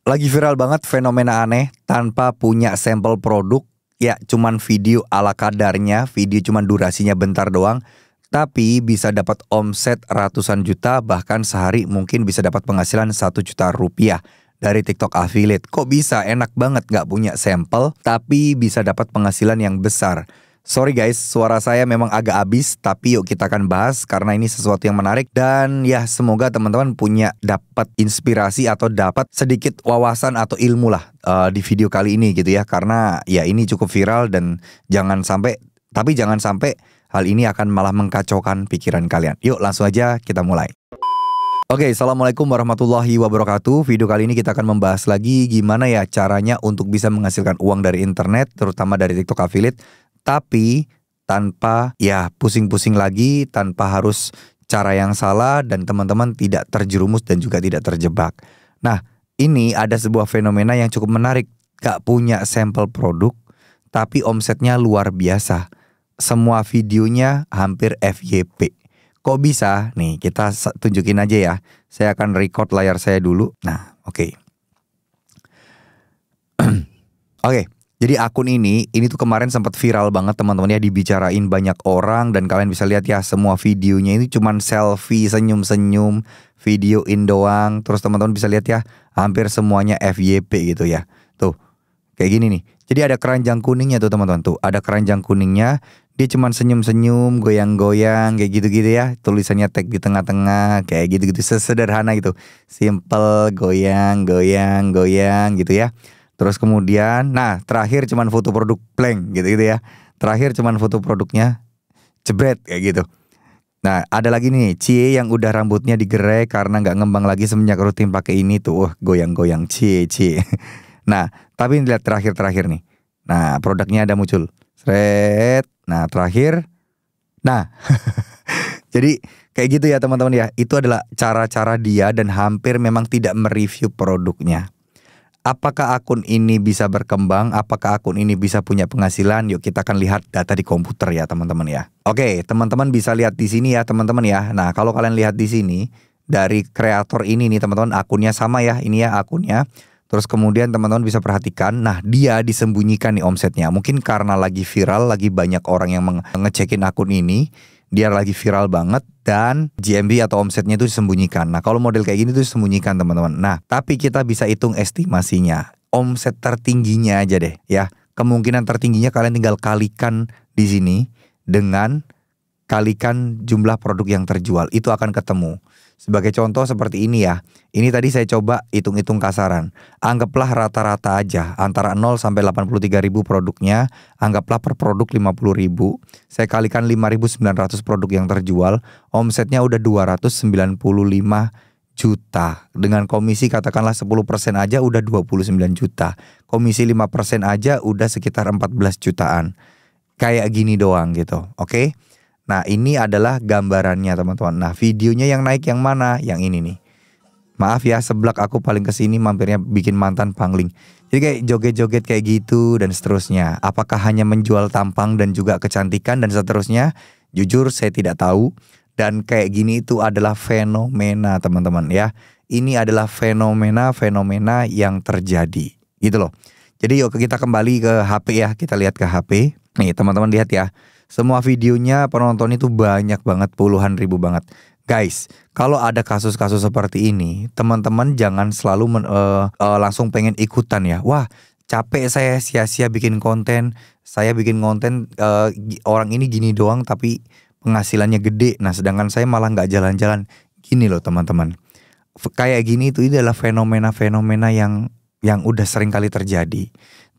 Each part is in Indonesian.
Lagi viral banget fenomena aneh tanpa punya sampel produk. Ya cuman video ala kadarnya, video cuman durasinya bentar doang. Tapi bisa dapat omset ratusan juta, bahkan sehari mungkin bisa dapat penghasilan 1 juta rupiah dari TikTok affiliate. Kok bisa? Enak banget gak punya sampel tapi bisa dapat penghasilan yang besar. Sorry guys, suara saya memang agak habis, tapi yuk kita akan bahas karena ini sesuatu yang menarik. Dan ya semoga teman-teman punya dapat inspirasi atau dapat sedikit wawasan atau ilmu lah di video kali ini gitu ya. Karena ya ini cukup viral dan jangan sampai hal ini akan malah mengkacaukan pikiran kalian. Yuk langsung aja kita mulai. Oke, assalamualaikum warahmatullahi wabarakatuh. Video kali ini kita akan membahas lagi gimana ya caranya untuk bisa menghasilkan uang dari internet, terutama dari TikTok affiliate. Tapi tanpa ya pusing-pusing lagi, tanpa harus cara yang salah dan teman-teman tidak terjerumus dan juga tidak terjebak. Nah, ini ada sebuah fenomena yang cukup menarik. Gak punya sampel produk, tapi omsetnya luar biasa. Semua videonya hampir FYP. Kok bisa? Nih kita tunjukin aja ya. Saya akan record layar saya dulu. Nah, oke. Oke. Jadi akun ini tuh kemarin sempat viral banget teman-teman ya, dibicarain banyak orang. Dan kalian bisa lihat ya semua videonya ini cuman selfie, senyum-senyum, videoin doang. Terus teman-teman bisa lihat ya hampir semuanya FYP gitu ya. Tuh kayak gini nih. Jadi ada keranjang kuningnya tuh teman-teman. Tuh ada keranjang kuningnya. Dia cuman senyum-senyum, goyang-goyang kayak gitu-gitu ya. Tulisannya tag di tengah-tengah kayak gitu-gitu, sesederhana gitu. Simple, goyang-goyang gitu ya. Terus kemudian, nah terakhir cuman foto produk blank gitu ya. Terakhir cuman foto produknya jebret kayak gitu. Nah ada lagi nih, Cie yang udah rambutnya digerai karena nggak ngembang lagi semenjak rutin pakai ini tuh. Goyang-goyang Cie. Nah tapi lihat terakhir nih. Nah produknya ada muncul. Sret. Nah terakhir. Nah jadi kayak gitu ya teman-teman ya. Itu adalah cara-cara dia dan hampir memang tidak mereview produknya. Apakah akun ini bisa berkembang? Apakah akun ini bisa punya penghasilan? Yuk kita akan lihat data di komputer ya teman-teman ya. Oke, teman-teman bisa lihat di sini ya teman-teman ya. Nah kalau kalian lihat di sini dari kreator ini nih teman-teman, akunnya sama ya. Ini ya akunnya. Terus kemudian teman-teman bisa perhatikan. Nah dia disembunyikan nih omsetnya. Mungkin karena lagi viral, lagi banyak orang yang ngecekin akun ini. Dia lagi viral banget dan GMV atau omsetnya itu disembunyikan. Nah kalau model kayak gini tuh disembunyikan teman-teman. Nah tapi kita bisa hitung estimasinya. Omset tertingginya aja deh ya. Kemungkinan tertingginya kalian tinggal kalikan di sini dengan kalikan jumlah produk yang terjual. Itu akan ketemu. Sebagai contoh seperti ini ya. Ini tadi saya coba hitung-hitung kasaran. Anggaplah rata-rata aja antara 0 sampai 83 ribu produknya. Anggaplah per produk 50 ribu. Saya kalikan 5.900 produk yang terjual. Omsetnya udah 295 juta. Dengan komisi katakanlah 10% aja udah 29 juta. Komisi 5% aja udah sekitar 14 jutaan. Kayak gini doang gitu. Oke? Nah ini adalah gambarannya teman-teman. Nah videonya yang naik yang mana? Yang ini nih. Maaf ya seblak aku paling kesini mampirnya bikin mantan pangling. Jadi kayak joget-joget kayak gitu dan seterusnya. Apakah hanya menjual tampang dan juga kecantikan dan seterusnya? Jujur saya tidak tahu. Dan kayak gini itu adalah fenomena teman-teman ya. Ini adalah fenomena yang terjadi gitu loh. Jadi yuk kita kembali ke HP ya. Kita lihat ke HP. Nih teman-teman lihat ya. Semua videonya penonton itu banyak banget, puluhan ribu banget. Guys, kalau ada kasus-kasus seperti ini, teman-teman jangan selalu langsung pengen ikutan ya. Wah, capek saya sia-sia bikin konten. Saya bikin konten orang ini gini doang tapi penghasilannya gede. Nah, sedangkan saya malah nggak jalan-jalan. Gini loh teman-teman. Kayak gini itu adalah fenomena-fenomena yang udah sering kali terjadi.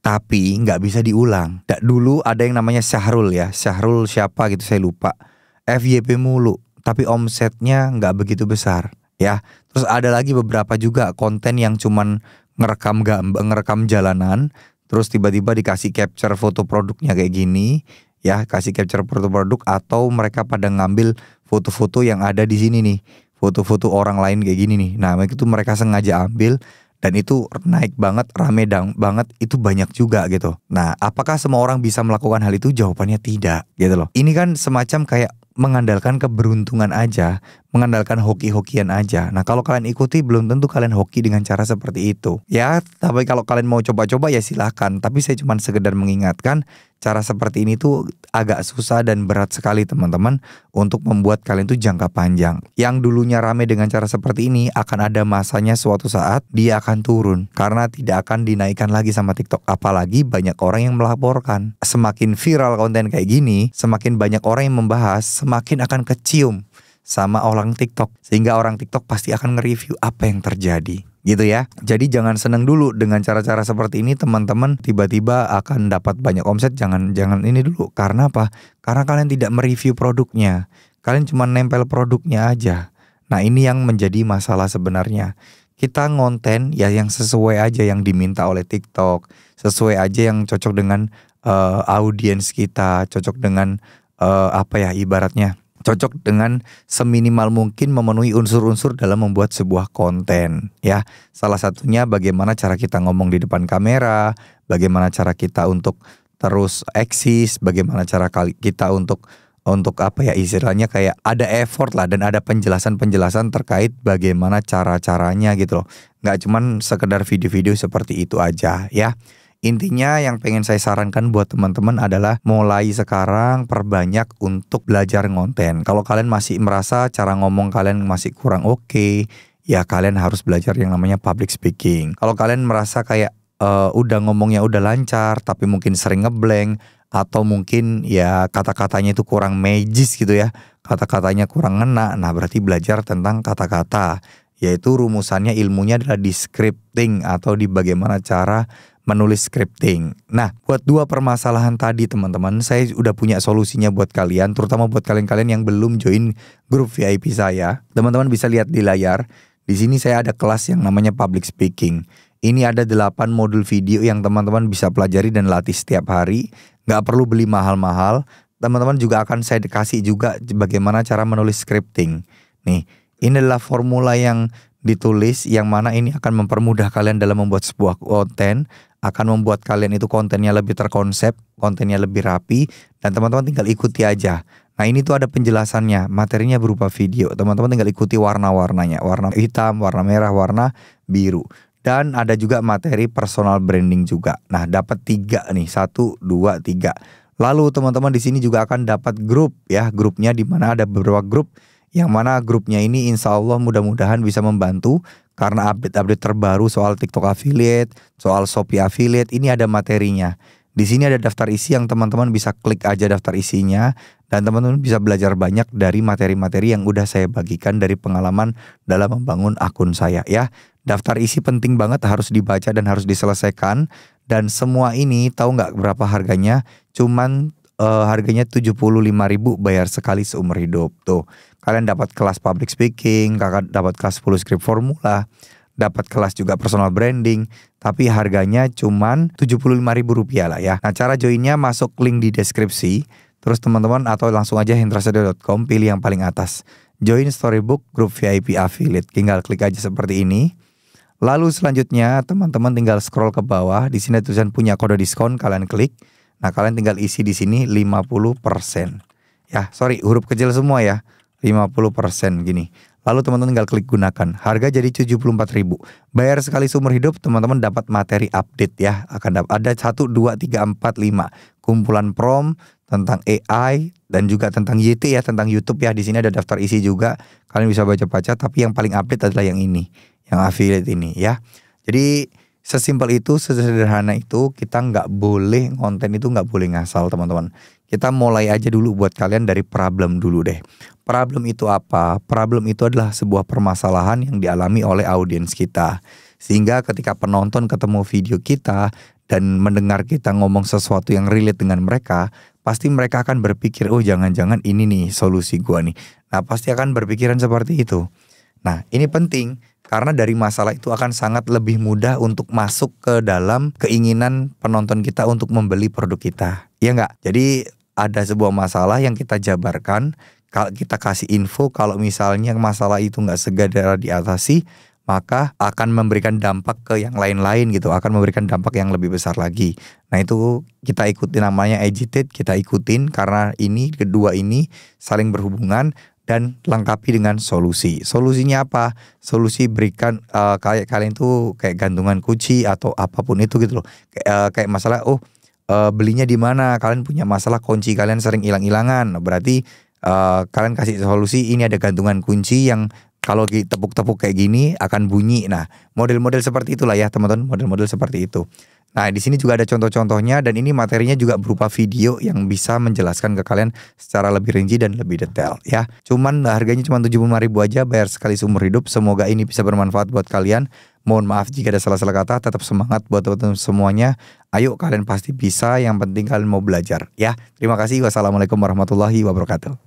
Tapi nggak bisa diulang. Dulu ada yang namanya Syahrul ya. Syahrul siapa gitu saya lupa. FYP mulu. Tapi omsetnya nggak begitu besar ya. Terus ada lagi beberapa juga konten yang cuman ngerekam jalanan. Terus tiba-tiba dikasih capture foto produknya kayak gini. Ya kasih capture foto produk. Atau mereka pada ngambil foto-foto yang ada di sini nih. Foto-foto orang lain kayak gini nih. Nah itu mereka sengaja ambil. Dan itu naik banget, rame banget, itu banyak juga gitu. Nah, apakah semua orang bisa melakukan hal itu? Jawabannya tidak gitu loh. Ini kan semacam kayak mengandalkan keberuntungan aja, mengandalkan hoki-hokian aja. Nah kalau kalian ikuti belum tentu kalian hoki dengan cara seperti itu. Ya tapi kalau kalian mau coba-coba ya silahkan. Tapi saya cuma sekedar mengingatkan cara seperti ini tuh agak susah dan berat sekali teman-teman untuk membuat kalian tuh jangka panjang. Yang dulunya rame dengan cara seperti ini akan ada masanya suatu saat dia akan turun karena tidak akan dinaikkan lagi sama TikTok. Apalagi banyak orang yang melaporkan. Semakin viral konten kayak gini, semakin banyak orang yang membahas, semakin akan kecium sama orang TikTok. Sehingga orang TikTok pasti akan nge-review apa yang terjadi. Gitu ya. Jadi jangan seneng dulu dengan cara-cara seperti ini teman-teman. Tiba-tiba akan dapat banyak omset. Jangan ini dulu. Karena apa? Karena kalian tidak mereview produknya. Kalian cuma nempel produknya aja. Nah ini yang menjadi masalah sebenarnya. Kita ngonten ya yang sesuai aja yang diminta oleh TikTok. Sesuai aja yang cocok dengan audiens kita. Cocok dengan ibaratnya cocok dengan seminimal mungkin memenuhi unsur-unsur dalam membuat sebuah konten ya. Salah satunya bagaimana cara kita ngomong di depan kamera, bagaimana cara kita untuk terus eksis, bagaimana cara kita untuk istilahnya kayak ada effort lah dan ada penjelasan-penjelasan terkait bagaimana cara-caranya gitu loh. Nggak cuman sekedar video-video seperti itu aja ya. Intinya yang pengen saya sarankan buat teman-teman adalah mulai sekarang perbanyak untuk belajar ngonten. Kalau kalian masih merasa cara ngomong kalian masih kurang oke, ya kalian harus belajar yang namanya public speaking. Kalau kalian merasa kayak udah ngomongnya udah lancar tapi mungkin sering ngeblank atau mungkin ya kata-katanya itu kurang magis gitu ya, kata-katanya kurang ngena, nah berarti belajar tentang kata-kata. Yaitu rumusannya ilmunya adalah di scripting atau di bagaimana cara menulis scripting. Nah, buat dua permasalahan tadi teman-teman, saya udah punya solusinya buat kalian, terutama buat kalian-kalian yang belum join grup VIP saya. Teman-teman bisa lihat di layar. Di sini saya ada kelas yang namanya public speaking. Ini ada 8 modul video yang teman-teman bisa pelajari dan latih setiap hari. Nggak perlu beli mahal-mahal. Teman-teman juga akan saya kasih juga bagaimana cara menulis scripting. Nih, ini adalah formula yang ditulis yang mana ini akan mempermudah kalian dalam membuat sebuah konten, akan membuat kalian itu kontennya lebih terkonsep, kontennya lebih rapi, dan teman-teman tinggal ikuti aja. Nah ini tuh ada penjelasannya, materinya berupa video, teman-teman tinggal ikuti warna-warnanya, warna hitam, warna merah, warna biru. Dan ada juga materi personal branding juga. Nah dapat 3 nih, 1, 2, 3. Lalu teman-teman di sini juga akan dapat grup ya, grupnya di mana ada beberapa grup. Yang mana grupnya ini insya Allah mudah-mudahan bisa membantu. Karena update-update terbaru soal TikTok affiliate, soal Shopee affiliate, ini ada materinya. Di sini ada daftar isi yang teman-teman bisa klik aja daftar isinya. Dan teman-teman bisa belajar banyak dari materi-materi yang udah saya bagikan dari pengalaman dalam membangun akun saya ya. Daftar isi penting banget, harus dibaca dan harus diselesaikan. Dan semua ini tahu nggak berapa harganya? Cuman harganya 75.000 bayar sekali seumur hidup. Tuh, kalian dapat kelas public speaking, kakak dapat kelas full script formula, dapat kelas juga personal branding, tapi harganya cuman 75.000 rupiah lah ya. Nah cara joinnya masuk link di deskripsi, terus teman-teman atau langsung aja hendrasada.com, pilih yang paling atas. Join Storybook Group VIP Affiliate, tinggal klik aja seperti ini. Lalu selanjutnya teman-teman tinggal scroll ke bawah, di sini tulisan punya kode diskon, kalian klik. Nah kalian tinggal isi di sini 50%. Ya, sorry, huruf kecil semua ya. 50% gini. Lalu teman-teman tinggal klik gunakan. Harga jadi 74.000. Bayar sekali seumur hidup, teman-teman dapat materi update ya. Akan dapat ada 1 2 3 4 5 kumpulan prompt tentang AI dan juga tentang YT ya, tentang YouTube ya. Di sini ada daftar isi juga. Kalian bisa baca-baca, tapi yang paling update adalah yang ini, yang affiliate ini ya. Jadi sesimpel itu, sesederhana itu, kita nggak boleh, konten itu nggak boleh ngasal teman-teman. Kita mulai aja dulu buat kalian dari problem dulu deh. Problem itu apa? Problem itu adalah sebuah permasalahan yang dialami oleh audiens kita. Sehingga ketika penonton ketemu video kita dan mendengar kita ngomong sesuatu yang relate dengan mereka, pasti mereka akan berpikir, oh jangan-jangan ini nih solusi gua nih. Nah pasti akan berpikiran seperti itu. Nah ini penting. Karena dari masalah itu akan sangat lebih mudah untuk masuk ke dalam keinginan penonton kita untuk membeli produk kita. Iya nggak? Jadi ada sebuah masalah yang kita jabarkan, kalau kita kasih info kalau misalnya masalah itu nggak segera diatasi, maka akan memberikan dampak ke yang lain-lain gitu, akan memberikan dampak yang lebih besar lagi. Nah itu kita ikutin, namanya agitate, kita ikutin karena ini kedua ini saling berhubungan. dan lengkapi dengan solusi. Solusinya apa? Solusi berikan kayak kalian tuh kayak gantungan kunci atau apapun itu gitu loh. Kayak masalah belinya di mana? Kalian punya masalah kunci kalian sering hilang-hilangan. Berarti kalian kasih solusi, ini ada gantungan kunci yang kalau tepuk-tepuk kayak gini akan bunyi. Nah, model-model seperti itulah ya teman-teman, model-model seperti itu. Nah, di sini juga ada contoh-contohnya dan ini materinya juga berupa video yang bisa menjelaskan ke kalian secara lebih rinci dan lebih detail ya. Cuman harganya cuma 75.000 aja, bayar sekali seumur hidup. Semoga ini bisa bermanfaat buat kalian. Mohon maaf jika ada salah-salah kata, tetap semangat buat teman-teman semuanya. Ayo kalian pasti bisa, yang penting kalian mau belajar ya. Terima kasih. Wassalamualaikum warahmatullahi wabarakatuh.